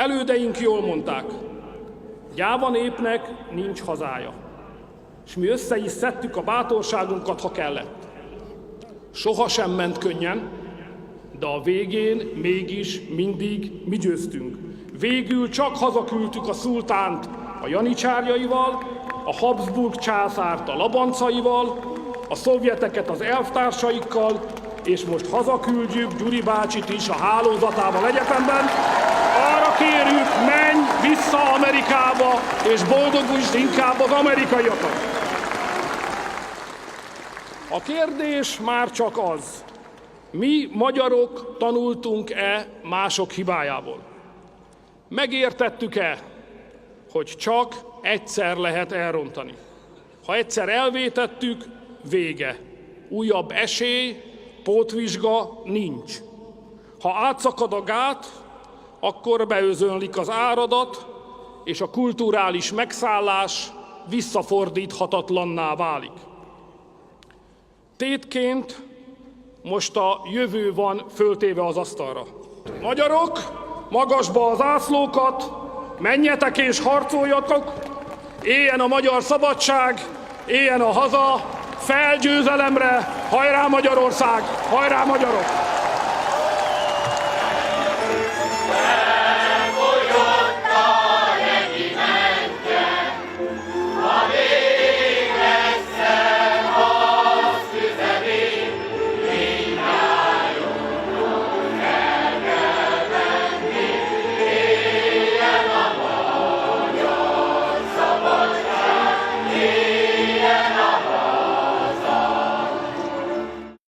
Elődeink jól mondták, gyáva népnek nincs hazája, és mi össze is szedtük a bátorságunkat, ha kellett. Sohasem ment könnyen, de a végén mégis mindig mi győztünk. Végül csak hazaküldtük a szultánt a janicsárjaival, a Habsburg császárt a labancaival, a szovjeteket az elvtársaikkal, és most hazaküldjük Gyuri bácsit is a hálózatával egyetemben. Arra kérjük, menj vissza Amerikába, és boldogulj inkább az amerikaiakat. A kérdés már csak az, mi magyarok tanultunk-e mások hibájából? Megértettük-e, hogy csak egyszer lehet elrontani? Ha egyszer elvétettük, vége. Újabb esély, pótvizsga nincs. Ha átszakad a gát, akkor beözönlik az áradat, és a kulturális megszállás visszafordíthatatlanná válik. Tétként most a jövő van föltéve az asztalra. Magyarok, magasba az zászlókat, menjetek és harcoljatok, éljen a magyar szabadság, éljen a haza, felgyőzelemre, hajrá Magyarország, hajrá magyarok!